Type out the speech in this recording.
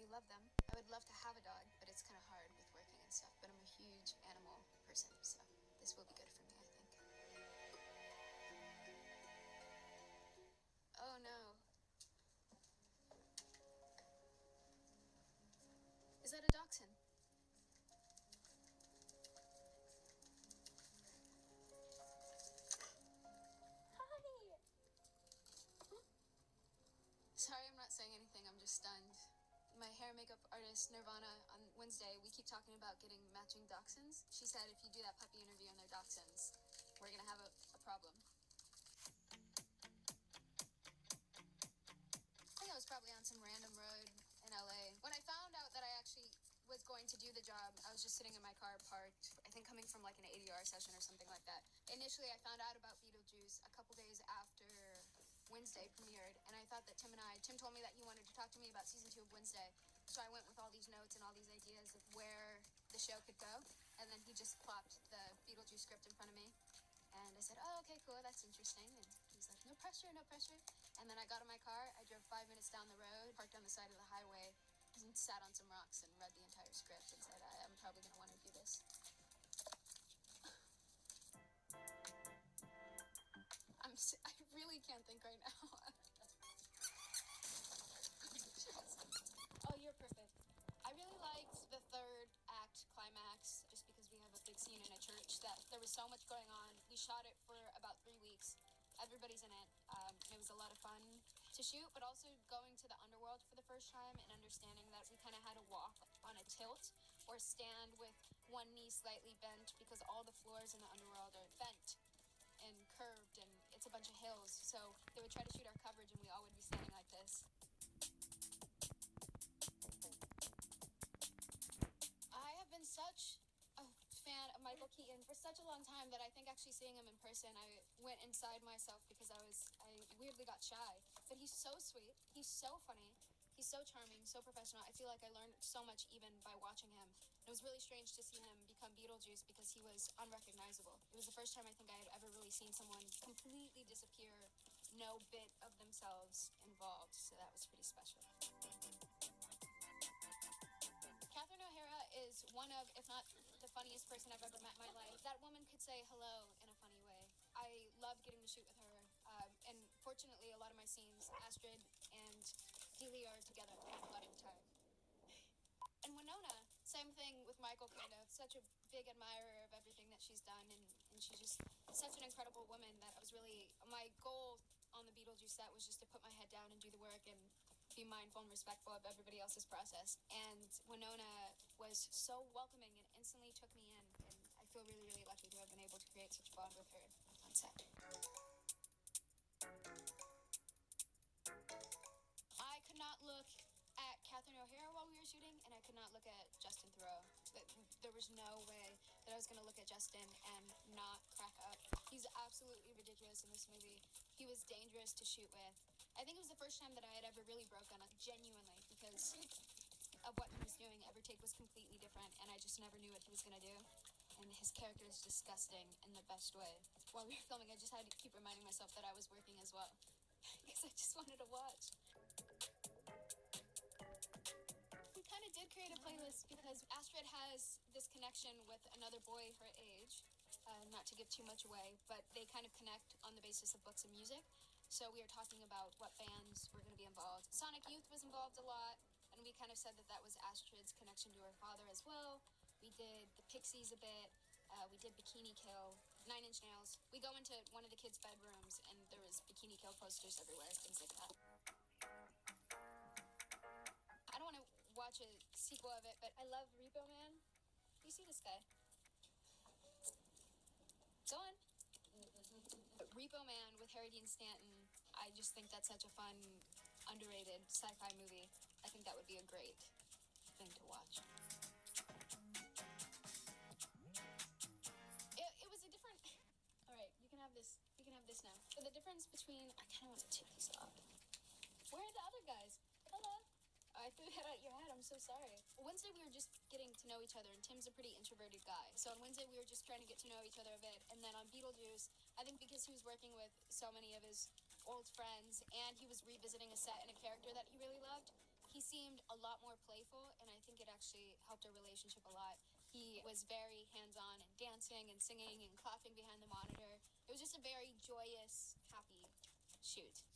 absolutely love them. I would love to have a dog, but it's kind of hard with working and stuff. But I'm a huge animal person, so this will be good for me, I think. Oh no. Is that a dachshund? Hi! Sorry, I'm not saying anything, I'm just stunned. My hair and makeup artist, Nirvana, on Wednesday, we keep talking about getting matching dachshunds. She said if you do that puppy interview and they're dachshunds, we're gonna have a problem. I think I was probably on some random road in LA. When I found out that I actually was going to do the job, I was just sitting in my car parked, I think coming from like an ADR session or something like that. Initially, I found out about Beetlejuice a couple days after Wednesday premiered, and I thought that Tim told me that he wanted to talk to me about season 2 of Wednesday. So I went with all these notes and all these ideas of where the show could go, and then he just plopped the Beetlejuice script in front of me. And I said, oh, okay, cool, that's interesting. And he's like, no pressure, no pressure. And then I got in my car, I drove 5 minutes down the road, parked on the side of the highway, and sat on some rocks and read the entire script and said, I'm probably going to want to do this. I really can't think right now. Oh, you're perfect. I really liked the third act climax just because we have a big scene in a church that there was so much going on. We shot it for about 3 weeks. Everybody's in it. It was a lot of fun to shoot, but also going to the underworld for the first time and understanding that we kind of had to walk on a tilt or stand with one knee slightly bent because all the floors in the underworld are bent and curved and it's a bunch of hills. So they would try to shoot our coverage and we all would be standing like this. I have been such a fan of Michael Keaton for such a long time that I think actually seeing him in person, I went inside myself because I weirdly got shy. But he's so sweet. He's so funny. He's so charming, so professional. I feel like I learned so much even by watching him. It was really strange to see him become Beetlejuice because he was unrecognizable. It was the first time I think I had ever really seen someone completely disappear, no bit of themselves involved. So that was pretty special. Catherine O'Hara is one of, if not the funniest person I've ever met in my life. That woman could say hello in a funny way. I love getting to shoot with her. And fortunately, a lot of my scenes, Astrid and Dealey are together a lot of the time. And Winona, same thing with Michael, kind of. Such a big admirer of everything that she's done. And she's just such an incredible woman that I was really, my goal on the Beetlejuice set was just to put my head down and do the work and be mindful and respectful of everybody else's process. And Winona was so welcoming and instantly took me in. And I feel really, really lucky to have been able to create such a bond with her on set. I could not look at Catherine O'Hara while we were shooting, and I could not look at Justin Theroux. There was no way that I was going to look at Justin and not crack up. He's absolutely ridiculous in this movie. He was dangerous to shoot with. I think it was the first time that I had ever really broken up, genuinely, because of what he was doing. Every take was completely different, and I just never knew what he was going to do. And his character is disgusting in the best way. While we were filming, I just had to keep reminding myself that I was working as well, because I just wanted to watch. We kind of did create a playlist because Astrid has this connection with another boy her age, not to give too much away, but they kind of connect on the basis of books and music. So we were talking about what bands were going to be involved. Sonic Youth was involved a lot, and we kind of said that that was Astrid's connection to her father as well. We did the Pixies a bit. We did Bikini Kill, 9 Inch Nails. We go into one of the kids' bedrooms, and there was Bikini Kill posters everywhere, things like that. I don't want to watch a sequel of it, but I love Repo Man. You see this guy? Go on. Repo Man with Harry Dean Stanton. I just think that's such a fun, underrated sci-fi movie. I think that would be a great thing to watch. It was a different... All right, you can have this. You can have this now. But the difference between... I kind of want to take these off. Where are the other guys? Hello. I threw that at your head. I'm so sorry. Wednesday, we were just getting to know each other, and Tim's a pretty introverted guy. So on Wednesday, we were just trying to get to know each other a bit. And then on Beetlejuice, I think because he was working with so many of his old friends, and he was revisiting a set and a character that he really loved, he seemed a lot more playful, and I think it actually helped our relationship a lot. He was very hands-on and dancing and singing and clapping behind the monitor. It was just a very joyous, happy shoot.